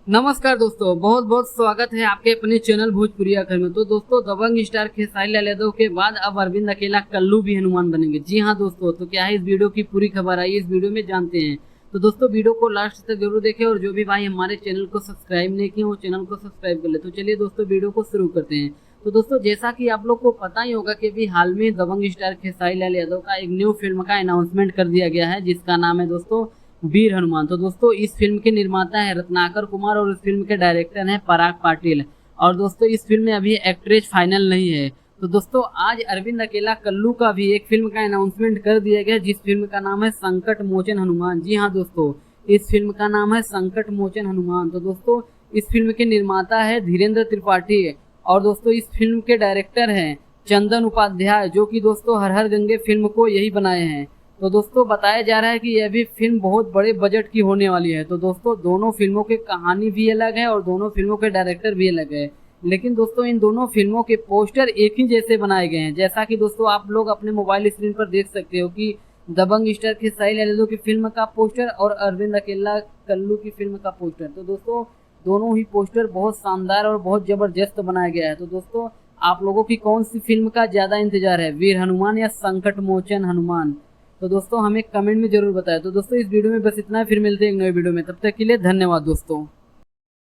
नमस्कार दोस्तों, बहुत बहुत स्वागत है आपके अपने चैनल भोजपुरिया घर में। तो दोस्तों, दबंग स्टार खेसारी लाल यादव के बाद अब अरविंद अकेला कल्लू भी हनुमान बनेंगे। जी हाँ दोस्तों, तो क्या है इस वीडियो की पूरी खबर आई इस वीडियो में जानते हैं। तो दोस्तों, वीडियो को लास्ट तक जरूर देखें और जो भी भाई हमारे चैनल को सब्सक्राइब नहीं किए वो चैनल को सब्सक्राइब कर ले। तो चलिए दोस्तों, वीडियो को शुरू करते हैं। तो दोस्तों, जैसा कि आप लोग को पता ही होगा कि अभी हाल में दबंग स्टार खेसारी लाल यादव का एक न्यू फिल्म का अनाउंसमेंट कर दिया गया है, जिसका नाम है दोस्तों वीर हनुमान। तो दोस्तों, इस फिल्म के निर्माता है रत्नाकर कुमार और इस फिल्म के डायरेक्टर हैं पराग पाटिल। और दोस्तों, इस फिल्म में अभी एक्ट्रेस फाइनल नहीं है। तो दोस्तों, आज अरविंद अकेला कल्लू का भी एक फिल्म का अनाउंसमेंट कर दिया गया, जिस फिल्म का नाम है संकट मोचन हनुमान। जी हाँ दोस्तों, इस फिल्म का नाम है संकट मोचन हनुमान। तो दोस्तों, इस फिल्म के निर्माता है धीरेन्द्र त्रिपाठी और दोस्तों इस फिल्म के डायरेक्टर हैं चंदन उपाध्याय, जो कि दोस्तों हर हर गंगे फिल्म को यही बनाए हैं। तो दोस्तों, बताया जा रहा है कि यह भी फिल्म बहुत बड़े बजट की होने वाली है। तो दोस्तों, दोनों फिल्मों की कहानी भी अलग है और दोनों फिल्मों के डायरेक्टर भी अलग है, लेकिन दोस्तों इन दोनों फिल्मों के पोस्टर एक ही जैसे बनाए गए हैं। जैसा कि दोस्तों आप लोग अपने मोबाइल स्क्रीन पर देख सकते हो कि दबंग स्टार खेसारी लाल यादव की फिल्म का पोस्टर और अरविंद अकेला कल्लू की फिल्म का पोस्टर। तो दोस्तों, दोनों ही पोस्टर बहुत शानदार और बहुत जबरदस्त बनाया गया है। तो दोस्तों, आप लोगों की कौन सी फिल्म का ज्यादा इंतजार है, वीर हनुमान या संकट मोचन हनुमान? तो दोस्तों, हमें कमेंट में जरूर बताएं। तो दोस्तों, इस वीडियो में बस इतना, फिर मिलते हैं एक नए वीडियो में। तब तक के लिए धन्यवाद दोस्तों।